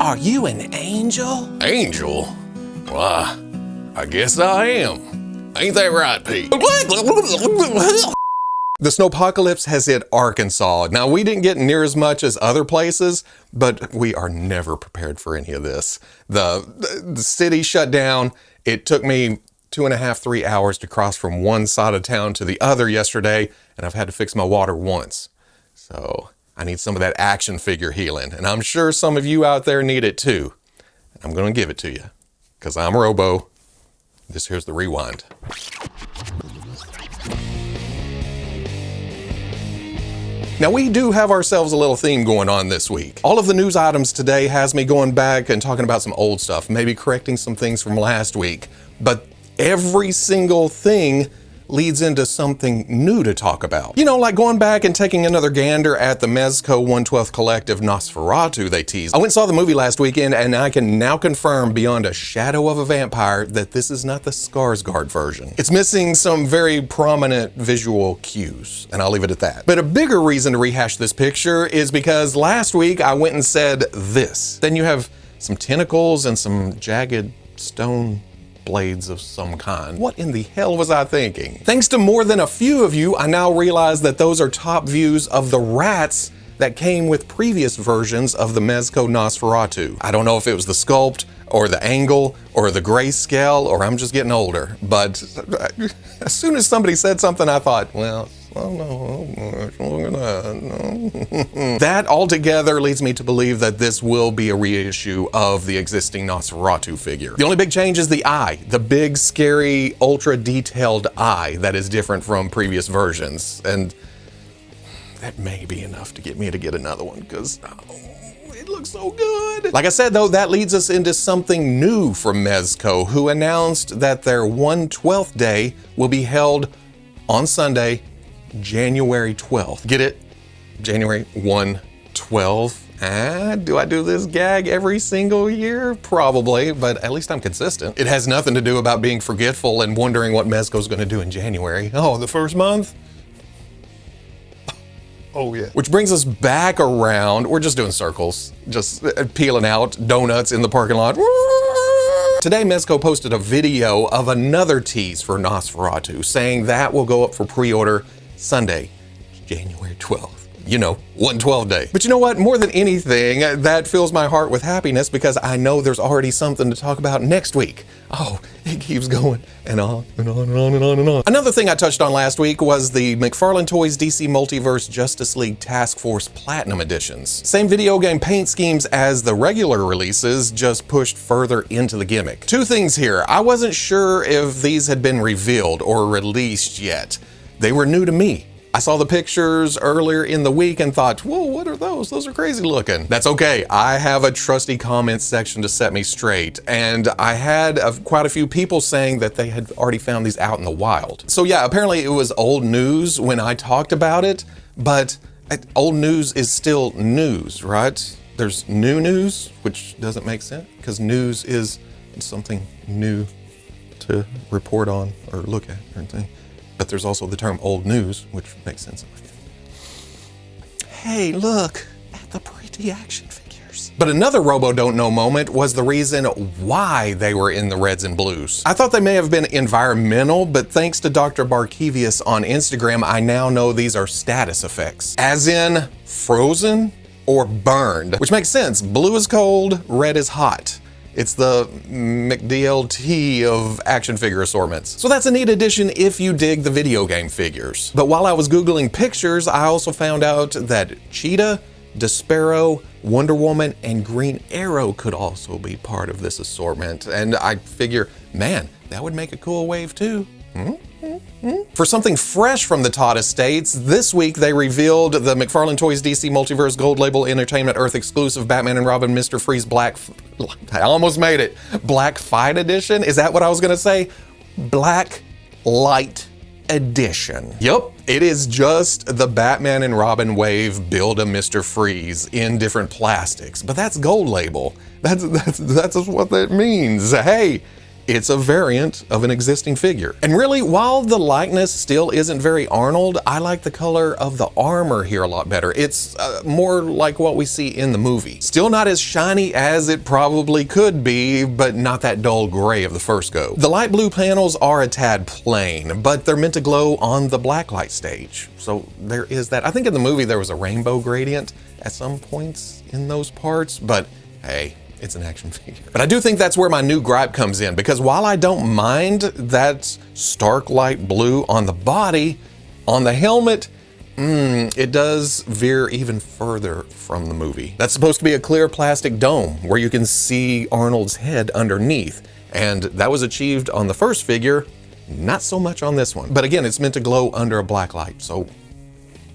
Are you an angel? Angel? Why, I guess I am. Ain't that right, Pete? The snowpocalypse has hit Arkansas. Now, we didn't get near as much as other places, but we are never prepared for any of this. The city shut down. It took me 2.5, 3 hours to cross from one side of town to the other yesterday, and I've had to fix my water once. So I need some of that action figure healing, and I'm sure some of you out there need it too. I'm gonna give it to you, because I'm Robo. This here's the rewind. Now, we do have ourselves a little theme going on this week. All of the news items today has me going back and talking about some old stuff, maybe correcting some things from last week, but every single thing leads into something new to talk about. You know, like going back and taking another gander at the Mezco 1/12 Collective Nosferatu they teased. I went and saw the movie last weekend, and I can now confirm beyond a shadow of a vampire that this is not the Skarsgård version. It's missing some very prominent visual cues, and I'll leave it at that. But a bigger reason to rehash this picture is because last week I went and said this. Then you have some tentacles and some jagged stone blades of some kind. What in the hell was I thinking? Thanks to more than a few of you, I now realize that those are top views of the rats that came with previous versions of the Mezco Nosferatu. I don't know if it was the sculpt or the angle or the grayscale, or I'm just getting older, but as soon as somebody said something, I thought, well, oh no, look at that. That altogether leads me to believe that this will be a reissue of the existing Nosferatu figure. The only big change is the eye, the big, scary, ultra detailed eye that is different from previous versions. And that may be enough to get me to get another one, because it looks so good. Like I said, though, that leads us into something new from Mezco, who announced that their 1/12 day will be held on Sunday, January 12th. Get it? January 1/12. Do I do this gag every single year? Probably, but at least I'm consistent. It has nothing to do about being forgetful and wondering what Mezco's gonna do in January. Oh, the first month? Oh yeah. Which brings us back around. We're just doing circles, just peeling out donuts in the parking lot. Today, Mezco posted a video of another tease for Nosferatu, saying that will go up for pre-order Sunday, January 12th. You know, 1/12 day. But you know what? More than anything, that fills my heart with happiness because I know there's already something to talk about next week. Oh, it keeps going and on and on and on and on and on. Another thing I touched on last week was the McFarlane Toys DC Multiverse Justice League Task Force Platinum Editions. Same video game paint schemes as the regular releases, just pushed further into the gimmick. Two things here. I wasn't sure if these had been revealed or released yet. They were new to me. I saw the pictures earlier in the week and thought, whoa, what are those? Those are crazy looking. That's okay. I have a trusty comment section to set me straight. And I had quite a few people saying that they had already found these out in the wild. So yeah, apparently it was old news when I talked about it, but old news is still news, right? There's new news, which doesn't make sense because news is something new to report on or look at or anything. But there's also the term old news, which makes sense. Hey, look at the pretty action figures. But another Robo Don't Know moment was the reason why they were in the reds and blues. I thought they may have been environmental, but thanks to Dr. Barkevius on Instagram, I now know these are status effects. As in frozen or burned, which makes sense. Blue is cold, red is hot. It's the McDLT of action figure assortments. So that's a neat addition if you dig the video game figures. But while I was Googling pictures, I also found out that Cheetah, Despero, Wonder Woman, and Green Arrow could also be part of this assortment. And I figure, man, that would make a cool wave too. For something fresh from the Todd Estates, this week they revealed the McFarlane Toys DC Multiverse Gold Label Entertainment Earth exclusive Batman and Robin Mr. Freeze I almost made it, Black Fight Edition. Is that what I was gonna say? Black Light Edition. Yup, it is just the Batman and Robin wave Build a Mr. Freeze in different plastics, but that's Gold Label. That's what that means. Hey, it's a variant of an existing figure. And really, while the likeness still isn't very Arnold, I like the color of the armor here a lot better. It's more like what we see in the movie. Still not as shiny as it probably could be, but not that dull gray of the first go. The light blue panels are a tad plain, but they're meant to glow on the blacklight stage. So there is that. I think in the movie there was a rainbow gradient at some points in those parts, but hey, it's an action figure. But I do think that's where my new gripe comes in, because while I don't mind that stark light blue on the body, on the helmet, it does veer even further from the movie. That's supposed to be a clear plastic dome where you can see Arnold's head underneath, and that was achieved on the first figure, not so much on this one. But again, it's meant to glow under a black light, so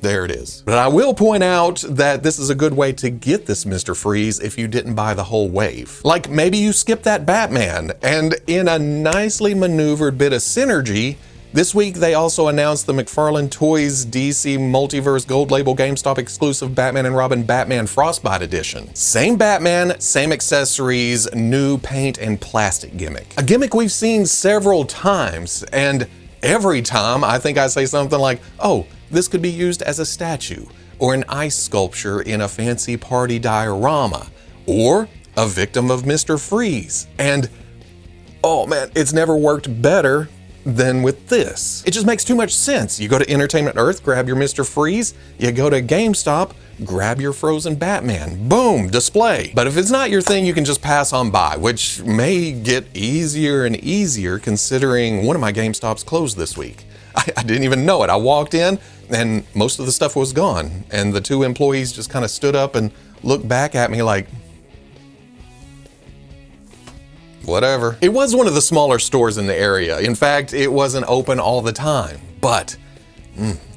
there it is. But I will point out that this is a good way to get this Mr. Freeze if you didn't buy the whole wave. Like maybe you skipped that Batman, and in a nicely maneuvered bit of synergy, this week they also announced the McFarlane Toys DC Multiverse Gold Label GameStop exclusive Batman and Robin Batman Frostbite Edition. Same Batman, same accessories, new paint and plastic gimmick. A gimmick we've seen several times, and every time I think I say something like, oh, this could be used as a statue, or an ice sculpture in a fancy party diorama, or a victim of Mr. Freeze. And oh man, it's never worked better than with this. It just makes too much sense. You go to Entertainment Earth, grab your Mr. Freeze. You go to GameStop, grab your frozen Batman. Boom, display. But if it's not your thing, you can just pass on by, which may get easier and easier considering one of my GameStops closed this week. I didn't even know it. I walked in and most of the stuff was gone. And the two employees just kind of stood up and looked back at me like, whatever. It was one of the smaller stores in the area. In fact, it wasn't open all the time, but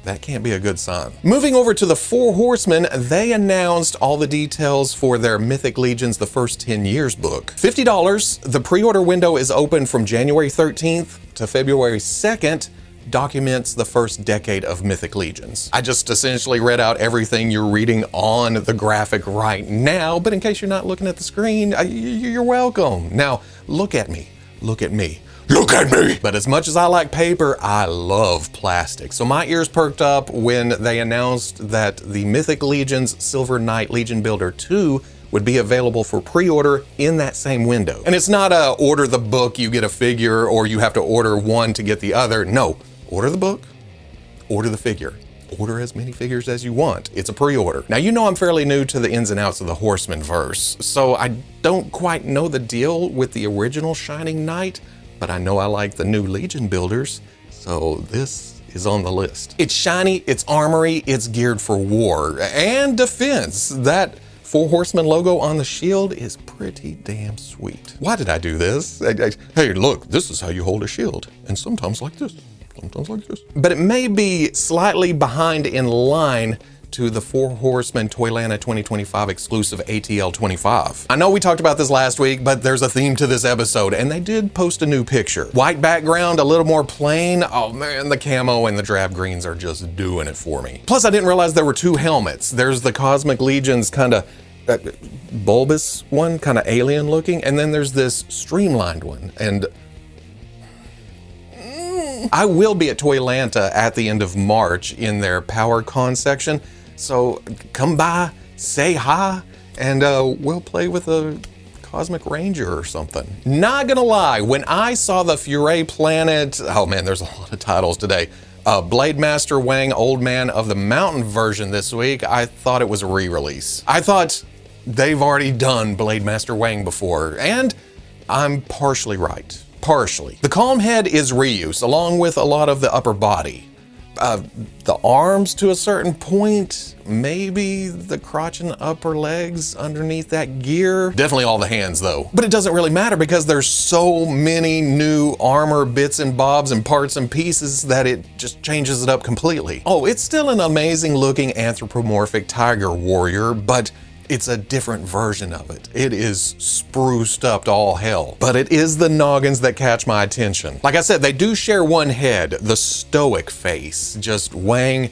that can't be a good sign. Moving over to the Four Horsemen, they announced all the details for their Mythic Legions The First 10 Years book. $50. The pre-order window is open from January 13th to February 2nd. Documents the first decade of Mythic Legions. I just essentially read out everything you're reading on the graphic right now, but in case you're not looking at the screen, you're welcome. Now, look at me. Look at me. Look at me! But as much as I like paper, I love plastic. So my ears perked up when they announced that the Mythic Legions Silver Knight Legion Builder 2 would be available for pre-order in that same window. And it's not a order the book, you get a figure, or you have to order one to get the other. No. Order the book, order the figure. Order as many figures as you want. It's a pre-order. Now, you know I'm fairly new to the ins and outs of the Horseman verse, so I don't quite know the deal with the original Shining Knight, but I know I like the new Legion builders, so this is on the list. It's shiny, it's armory, it's geared for war and defense. That Four Horsemen logo on the shield is pretty damn sweet. Why did I do this? Hey, look, this is how you hold a shield, and sometimes like this. Sometimes like this. But it may be slightly behind in line to the Four Horsemen Toylanta 2025 exclusive ATL 25. I know we talked about this last week, but there's a theme to this episode, and they did post a new picture. White background, a little more plain. Oh man, the camo and the drab greens are just doing it for me. Plus, I didn't realize there were two helmets. There's the Cosmic Legion's kind of bulbous one, kind of alien looking, and then there's this streamlined one. And I will be at Toylanta at the end of March in their PowerCon section, so come by, say hi, and we'll play with a Cosmic Ranger or something. Not gonna lie, when I saw the Furay Planet, oh man, there's a lot of titles today, Blade Master Weng Old Man of the Mountain version this week, I thought it was a re-release. I thought they've already done Blade Master Weng before, and I'm partially right. Partially. The calm head is reuse, along with a lot of the upper body. The arms to a certain point, maybe the crotch and upper legs underneath that gear. Definitely all the hands though. But it doesn't really matter because there's so many new armor bits and bobs and parts and pieces that it just changes it up completely. Oh, it's still an amazing looking anthropomorphic tiger warrior, but it's a different version of it. It is spruced up to all hell. But it is the noggins that catch my attention. Like I said, they do share one head, the stoic face. Just Wang,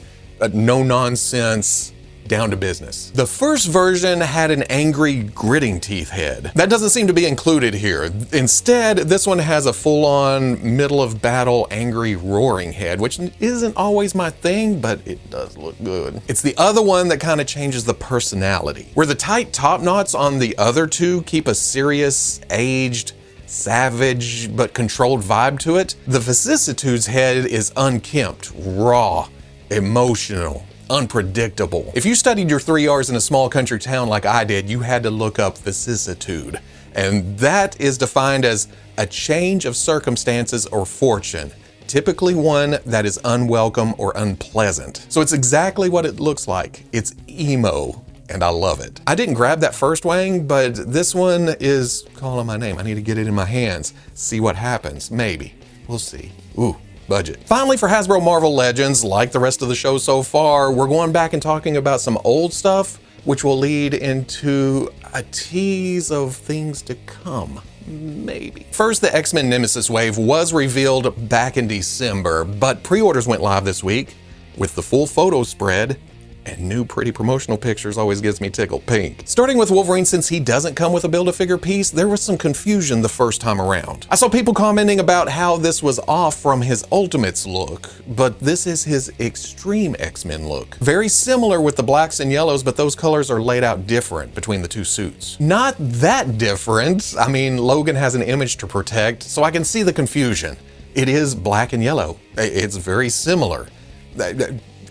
no nonsense, down to business. The first version had an angry gritting teeth head. That doesn't seem to be included here. Instead, this one has a full-on middle of battle angry roaring head, which isn't always my thing, but it does look good. It's the other one that kind of changes the personality. Where the tight top knots on the other two keep a serious, aged, savage, but controlled vibe to it, the vicissitude's head is unkempt, raw, emotional, unpredictable. If you studied your 3 R's in a small country town like I did, you had to look up vicissitude. And that is defined as a change of circumstances or fortune, typically one that is unwelcome or unpleasant. So it's exactly what it looks like. It's emo, and I love it. I didn't grab that first Weng, but this one is calling my name. I need to get it in my hands, see what happens, maybe. We'll see. Ooh. Budget. Finally, for Hasbro Marvel Legends, like the rest of the show so far, we're going back and talking about some old stuff, which will lead into a tease of things to come. Maybe. First, the X-Men Nemesis wave was revealed back in December, but pre-orders went live this week with the full photo spread, and new pretty promotional pictures always gives me tickled pink. Starting with Wolverine, since he doesn't come with a Build-A-Figure piece, there was some confusion the first time around. I saw people commenting about how this was off from his Ultimates look, but this is his Extreme X-Men look. Very similar with the blacks and yellows, but those colors are laid out different between the two suits. Not that different. I mean, Logan has an image to protect, so I can see the confusion. It is black and yellow. It's very similar.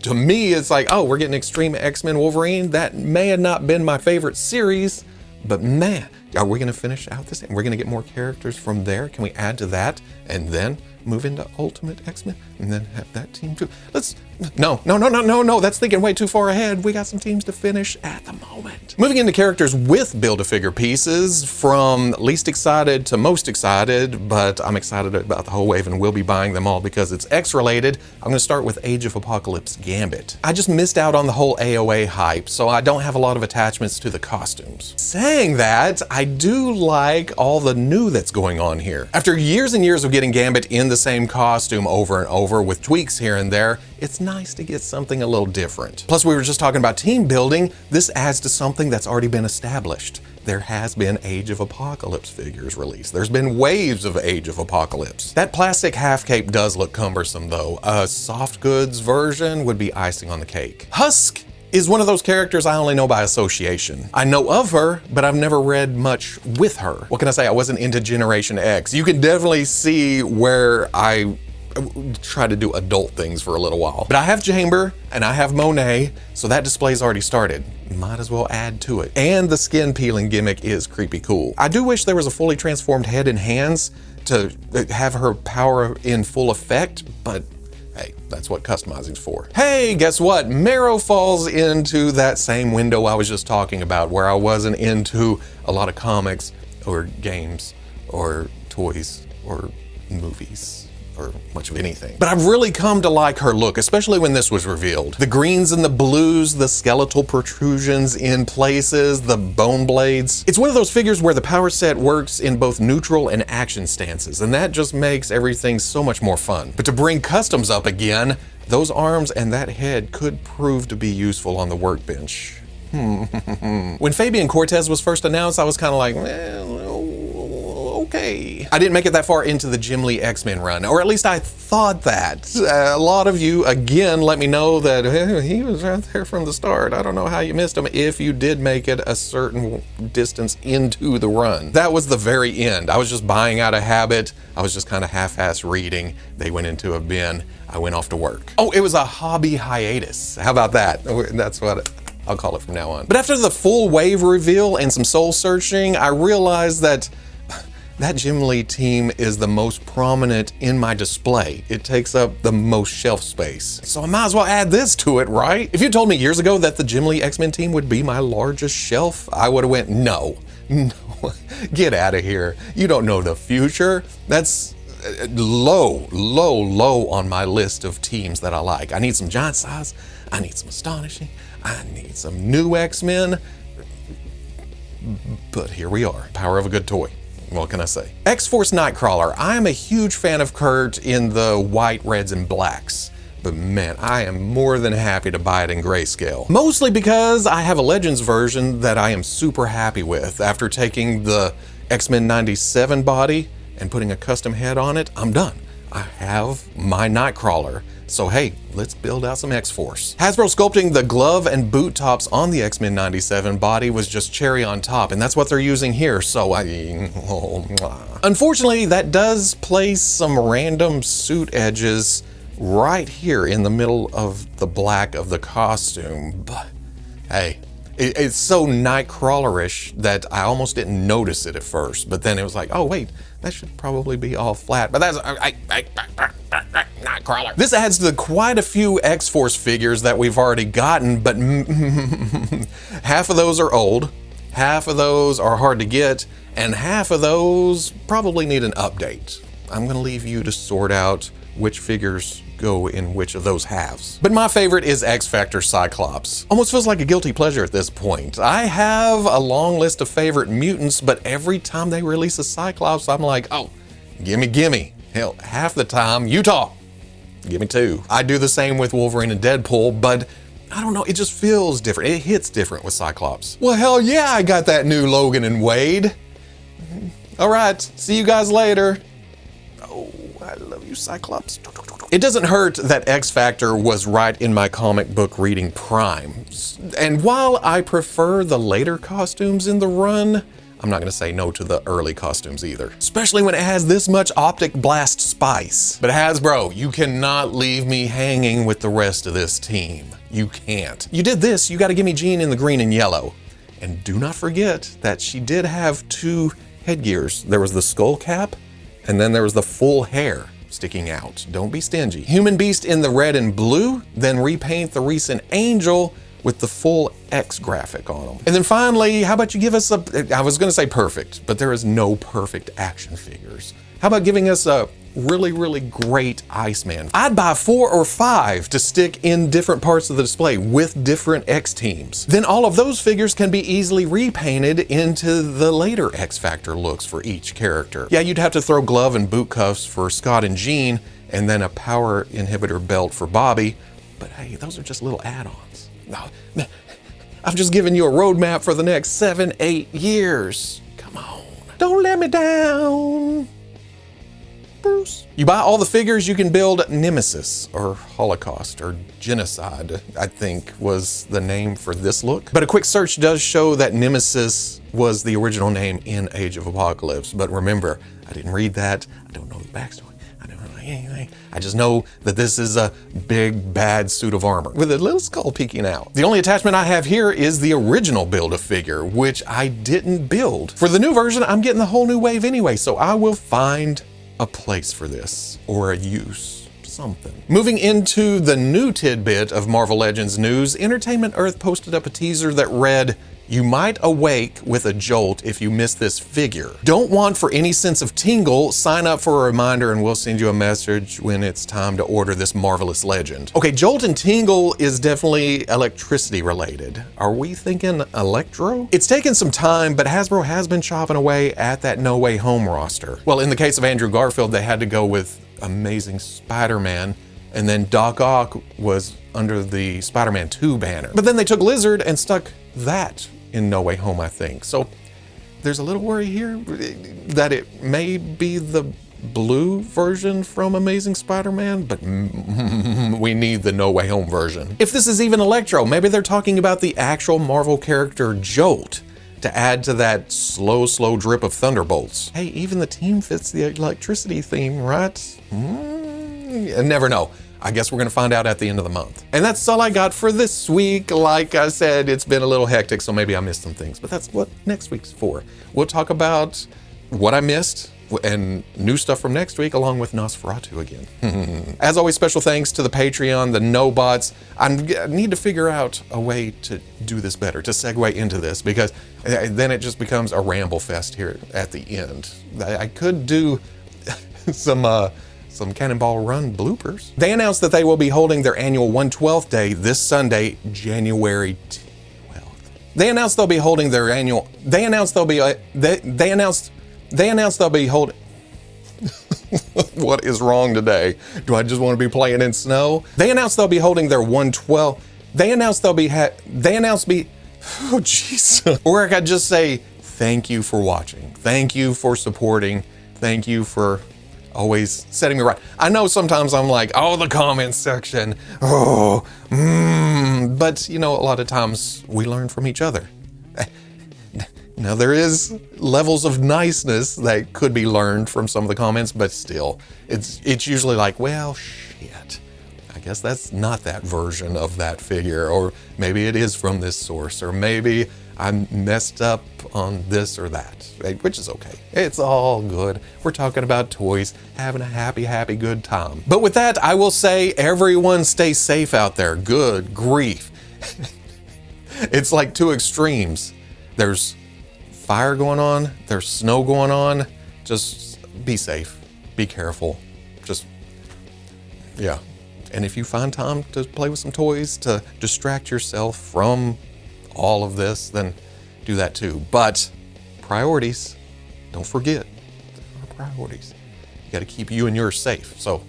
To me, it's like, oh, we're getting Extreme X-Men Wolverine. That may have not been my favorite series, but man, are we gonna finish out this? We're gonna get more characters from there. Can we add to that and then move into Ultimate X-Men and then have that team too? No, that's thinking way too far ahead. We got some teams to finish at the moment. Moving into characters with Build-A-Figure pieces, from least excited to most excited, but I'm excited about the whole wave and will be buying them all because it's X-related. I'm gonna start with Age of Apocalypse Gambit. I just missed out on the whole AOA hype, so I don't have a lot of attachments to the costumes. Saying that, I do like all the new that's going on here. After years and years of getting Gambit in the same costume over and over with tweaks here and there, it's nice to get something a little different. Plus, we were just talking about team building. This adds to something that's already been established. There has been Age of Apocalypse figures released. There's been waves of Age of Apocalypse. That plastic half cape does look cumbersome though. A soft goods version would be icing on the cake. Husk is one of those characters I only know by association. I know of her, but I've never read much with her. What can I say? I wasn't into Generation X. You can definitely see where I try to do adult things for a little while. But I have Chamber and I have Monet, so that display's already started. Might as well add to it. And the skin peeling gimmick is creepy cool. I do wish there was a fully transformed head and hands to have her power in full effect, but hey, that's what customizing's for. Hey, guess what? Marrow falls into that same window I was just talking about, where I wasn't into a lot of comics or games or toys or movies or much of anything. But I've really come to like her look, especially when this was revealed. The greens and the blues, the skeletal protrusions in places, the bone blades. It's one of those figures where the power set works in both neutral and action stances, and that just makes everything so much more fun. But to bring customs up again, those arms and that head could prove to be useful on the workbench. When Fabian Cortez was first announced, I was kind of like, well, okay. I didn't make it that far into the Jim Lee X-Men run, or at least I thought that. A lot of you, again, let me know that he was right there from the start. I don't know how you missed him if you did make it a certain distance into the run. That was the very end. I was just buying out of habit. I was just kind of half-ass reading. They went into a bin. I went off to work. Oh, it was a hobby hiatus. How about that? That's what I'll call it from now on. But after the full wave reveal and some soul searching, I realized that Jim Lee team is the most prominent in my display. It takes up the most shelf space. So I might as well add this to it, right? If you told me years ago that the Jim Lee X-Men team would be my largest shelf, I would have went, no, get out of here. You don't know the future. That's low on my list of teams that I like. I need some giant size. I need some astonishing. I need some new X-Men. But here we are. Power of a good toy. What can I say? X-Force Nightcrawler. I am a huge fan of Kurt in the white, reds, and blacks. but man, I am more than happy to buy it in grayscale. Mostly because I have a Legends version that I am super happy with. After taking the X-Men 97 body and putting a custom head on it, I'm done. I have my Nightcrawler. So hey, let's build out some X-Force. Hasbro sculpting the glove and boot tops on the X-Men 97 body was just cherry on top, and that's what they're using here, so Unfortunately, that does place some random suit edges right here in the middle of the black of the costume, but hey, it's so Nightcrawler-ish that I almost didn't notice it at first, but then it was like, oh wait, that should probably be all flat, but that's Nightcrawler. This adds to quite a few X-Force figures that we've already gotten, but half of those are old, half of those are hard to get, and half of those probably need an update. I'm gonna leave you to sort out which figures go in which of those halves. But my favorite is X-Factor Cyclops. Almost feels like a guilty pleasure at this point. I have a long list of favorite mutants, but every time they release a Cyclops, I'm like, oh, gimme. Hell, half the time, Utah, give me 2. I do the same with Wolverine and Deadpool, but I don't know, it just feels different. It hits different with Cyclops. Well, hell yeah, I got that new Logan and Wade. All right, see you guys later. Oh, I love you, Cyclops. It doesn't hurt that X-Factor was right in my comic book reading prime. And while I prefer the later costumes in the run, I'm not gonna say no to the early costumes either, especially when it has this much optic blast spice. But Hasbro, you cannot leave me hanging with the rest of this team. You can't. You did this, you gotta give me Jean in the green and yellow. And do not forget that she did have 2 headgears. There was the skull cap, and then there was the full hair sticking out. Don't be stingy. Human Beast in the red and blue, then repaint the recent Angel with the full X graphic on them. And then finally, how about you give us I was gonna say perfect, but there is no perfect action figures. How about giving us a really great Iceman? I'd buy 4 or 5 to stick in different parts of the display with different X teams. Then all of those figures can be easily repainted into the later X Factor looks for each character. Yeah, you'd have to throw glove and boot cuffs for Scott and Jean, and then a power inhibitor belt for Bobby, but hey, those are just little add-ons. No, I've just given you a roadmap for the next 7-8 years. Come on, don't let me down. Bruce. You buy all the figures, you can build Nemesis, or Holocaust, or Genocide, I think was the name for this look. But a quick search does show that Nemesis was the original name in Age of Apocalypse. But remember, I didn't read that, I don't know the backstory, I don't know anything. I just know that this is a big, bad suit of armor with a little skull peeking out. The only attachment I have here is the original Build-A-Figure, which I didn't build. For the new version, I'm getting the whole new wave anyway, so I will find a place for this, or a use, something. Moving into the new tidbit of Marvel Legends news, Entertainment Earth posted up a teaser that read, "You might awake with a jolt if you miss this figure. Don't want for any sense of tingle, sign up for a reminder and we'll send you a message when it's time to order this marvelous legend." Okay, jolt and tingle is definitely electricity related. Are we thinking electro? It's taken some time, but Hasbro has been chopping away at that No Way Home roster. Well, in the case of Andrew Garfield, they had to go with Amazing Spider-Man, and then Doc Ock was under the Spider-Man 2 banner. But then they took Lizard and stuck that in No Way Home, I think. So there's a little worry here that it may be the blue version from Amazing Spider-Man, but we need the No Way Home version. If this is even electro, maybe they're talking about the actual Marvel character Jolt to add to that slow drip of thunderbolts. Hey, even the team fits the electricity theme, right? I never know. I guess we're gonna find out at the end of the month. And that's all I got for this week. Like I said, it's been a little hectic, so maybe I missed some things, but that's what next week's for. We'll talk about what I missed and new stuff from next week, along with Nosferatu again. As always, special thanks to the Patreon, the No-Bots. I need to figure out a way to do this better, to segue into this, because then it just becomes a ramble fest here at the end. I could do some Cannonball Run bloopers. They announced that they will be holding their annual 1/12 day this Sunday, January 12th. They announced they'll be holding their annual. They announced they'll be holding. What is wrong today? Do I just want to be playing in snow? They announced they'll be holding their 112. They announced oh jeez. Or I could just say, thank you for watching. Thank you for supporting. Thank you for always setting me right. I know sometimes I'm like, oh, the comments section. But you know, a lot of times we learn from each other. Now there is levels of niceness that could be learned from some of the comments, but still, it's usually like, well, shit. I guess that's not that version of that figure, or maybe it is from this source, or maybe I messed up on this or that, right? Which is okay. It's all good. We're talking about toys, having a happy, good time. But with that, I will say, everyone stay safe out there. Good grief. It's like two extremes. There's fire going on, there's snow going on. Just be safe, be careful. Just, yeah. And if you find time to play with some toys to distract yourself from all of this, then do that too. But priorities, don't forget, there are priorities. You got to keep you and yours safe. So